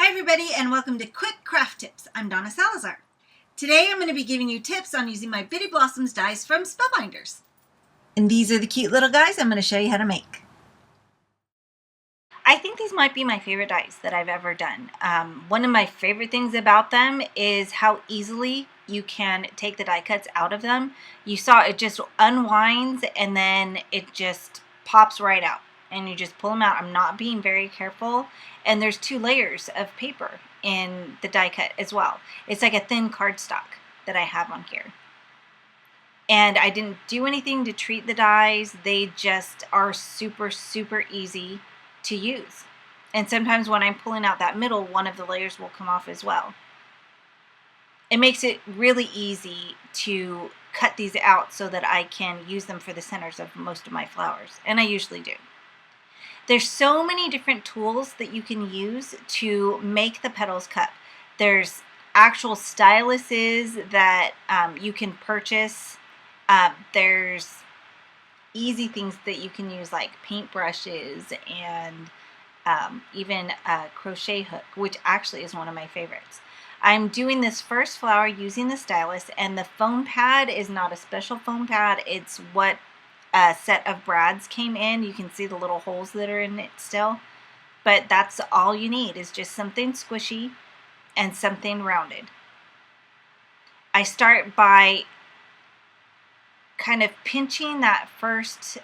Hi everybody and welcome to Quick Craft Tips. I'm Donna Salazar. Today I'm going to be giving you tips on using my Bitty Blossoms dies from Spellbinders. And these are the cute little guys I'm going to show you how to make. I think these might be my favorite dies that I've ever done. One of my favorite things about them is how easily you can take the die cuts out of them. You saw it just unwinds and then it just pops right out. And you just pull them out. I'm not being very careful. And there's 2 layers of paper in the die cut as well. It's like a thin cardstock that I have on here. And I didn't do anything to treat the dies. They just are super, super easy to use. And sometimes when I'm pulling out that middle, one of the layers will come off as well. It makes it really easy to cut these out so that I can use them for the centers of most of my flowers. And I usually do. There's so many different tools that you can use to make the petals cut. There's actual styluses that you can purchase. There's easy things that you can use like paint brushes and even a crochet hook, which actually is one of my favorites. I'm doing this first flower using the stylus, and the foam pad is not a special foam pad. It's what a set of brads came in. You can see the little holes that are in it still, but that's all you need is just something squishy and something rounded. I start by kind of pinching that first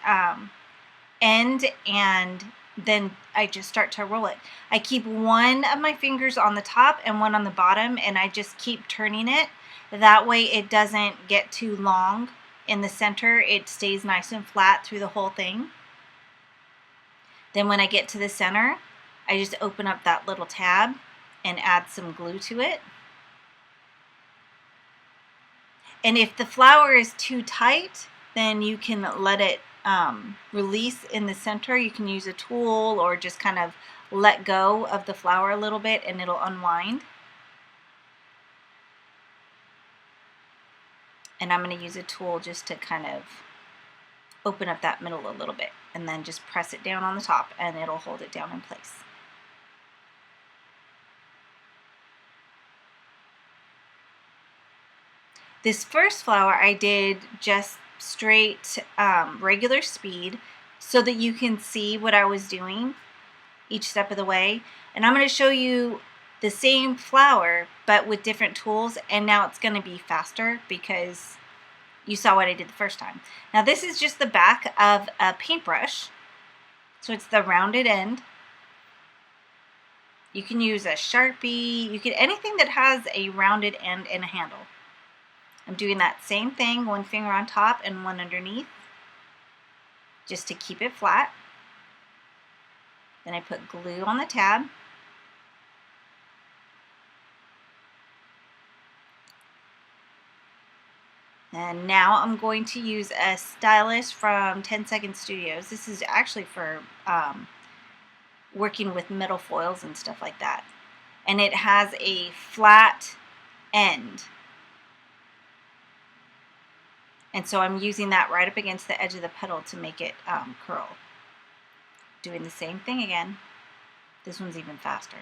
end, and then I just start to roll it. I keep one of my fingers on the top and one on the bottom, and I just keep turning it. That way it doesn't get too long in the center. It stays nice and flat through the whole thing. Then when I get to the center, I just open up that little tab and add some glue to it. And if the flower is too tight, then you can let it release in the center. You can use a tool or just kind of let go of the flower a little bit and it'll unwind. And I'm going to use a tool just to kind of open up that middle a little bit, and then just press it down on the top and it'll hold it down in place. This first flower I did just straight regular speed so that you can see what I was doing each step of the way. And I'm going to show you the same flower but with different tools, and now it's going to be faster because you saw what I did the first time. Now this is just the back of a paintbrush, so it's the rounded end. You can use a Sharpie, you can anything that has a rounded end and a handle. I'm doing that same thing, one finger on top and one underneath, just to keep it flat. Then I put glue on the tab. And now I'm going to use a stylus from 10 Second Studios. This is actually for working with metal foils and stuff like that. And it has a flat end. And so I'm using that right up against the edge of the petal to make it curl. Doing the same thing again. This one's even faster.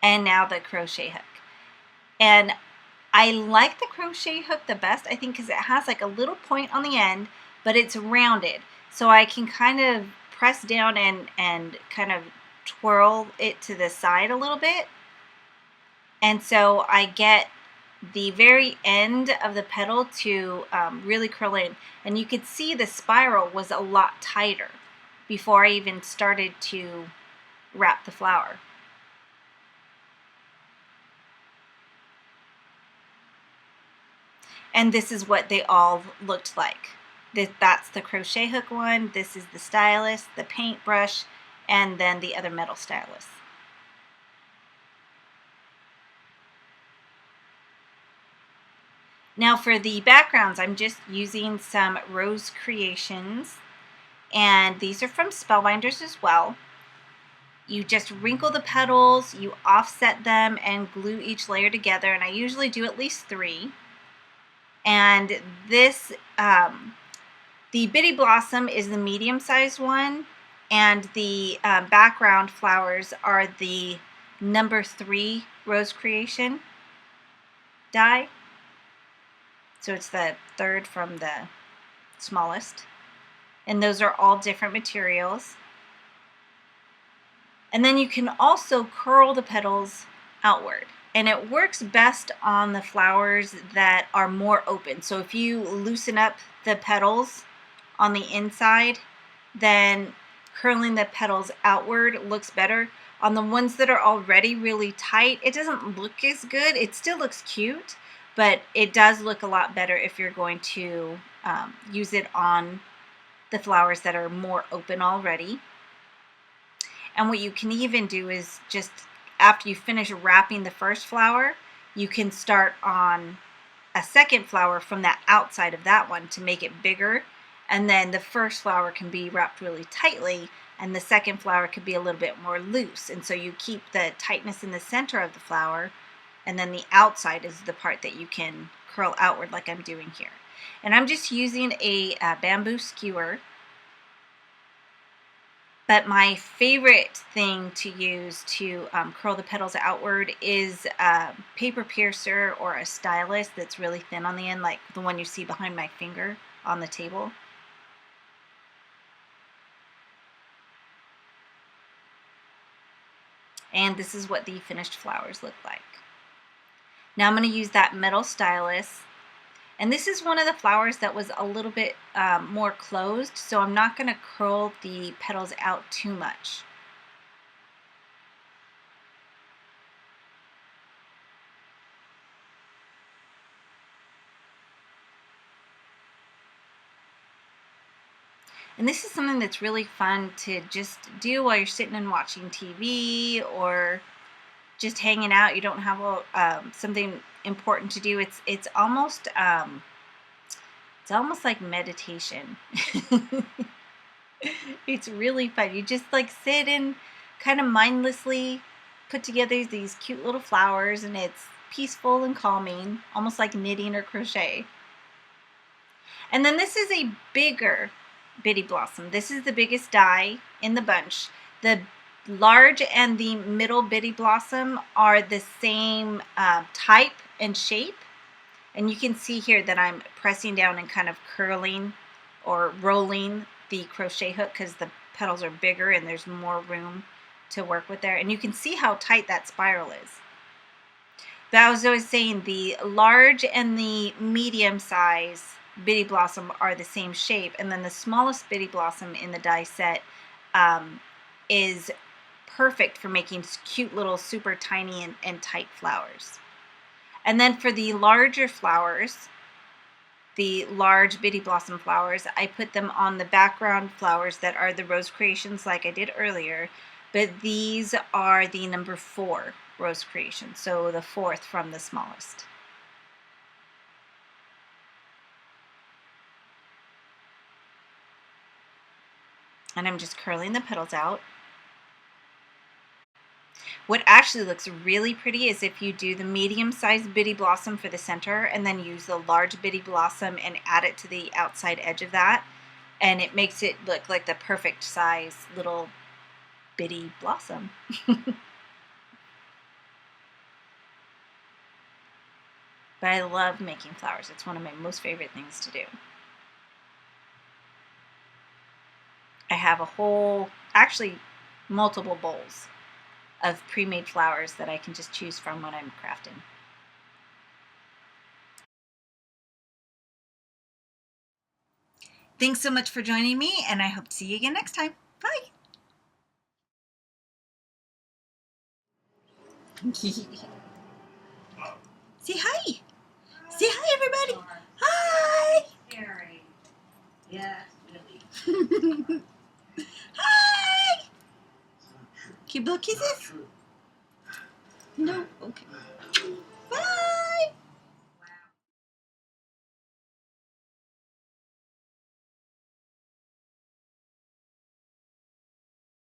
And now the crochet hook. And I like the crochet hook the best, I think, because it has like a little point on the end, but it's rounded. So I can kind of press down and kind of twirl it to the side a little bit. And so I get the very end of the petal to really curl in. And you could see the spiral was a lot tighter before I even started to wrap the flower. And this is what they all looked like. That's the crochet hook one, this is the stylus, the paintbrush, and then the other metal stylus. Now for the backgrounds, I'm just using some Rose Creations, and these are from Spellbinders as well. You just wrinkle the petals, you offset them, and glue each layer together, and I usually do at least 3. And this the Bitty Blossom is the medium-sized one, and the background flowers are the number 3 Rose Creation die. So it's the third from the smallest. And those are all different materials. And then you can also curl the petals outward. And it works best on the flowers that are more open. So if you loosen up the petals on the inside, then curling the petals outward looks better. On the ones that are already really tight, it doesn't look as good. It still looks cute, but it does look a lot better if you're going to use it on the flowers that are more open already. And what you can even do is just after you finish wrapping the first flower, you can start on a second flower from the outside of that one to make it bigger. And then the first flower can be wrapped really tightly, and the second flower could be a little bit more loose. And so you keep the tightness in the center of the flower, and then the outside is the part that you can curl outward like I'm doing here. And I'm just using a bamboo skewer. But my favorite thing to use to curl the petals outward is a paper piercer or a stylus that's really thin on the end, like the one you see behind my finger on the table. And this is what the finished flowers look like. Now I'm going to use that metal stylus. And this is one of the flowers that was a little bit more closed, so I'm not going to curl the petals out too much. And this is something that's really fun to just do while you're sitting and watching TV or just hanging out. You don't have something important to do. It's almost like meditation. It's really fun. You just like sit and kind of mindlessly put together these cute little flowers, and it's peaceful and calming, almost like knitting or crochet. And then this is a bigger Bitty Blossom. This is the biggest die in the bunch. The large and the middle Bitty Blossom are the same type and shape. And you can see here that I'm pressing down and kind of curling or rolling the crochet hook because the petals are bigger and there's more room to work with there. And you can see how tight that spiral is. But I was always saying the large and the medium size Bitty Blossom are the same shape, and then the smallest Bitty Blossom in the die set is perfect for making cute little super tiny and tight flowers. And then for the larger flowers, the large Bitty Blossom flowers, I put them on the background flowers that are the Rose Creations like I did earlier, but these are the number 4 Rose Creations, so the 4th from the smallest. And I'm just curling the petals out. What actually looks really pretty is if you do the medium-sized Bitty Blossom for the center and then use the large Bitty Blossom and add it to the outside edge of that, and it makes it look like the perfect size little Bitty Blossom. But I love making flowers. It's one of my most favorite things to do. I have a whole, actually multiple bowls of pre-made flowers that I can just choose from when I'm crafting. Thanks so much for joining me, and I hope to see you again next time. Bye! Say hi! Say hi, everybody! Hi! Yes, really. Hi! Can you blow kisses? No? Okay.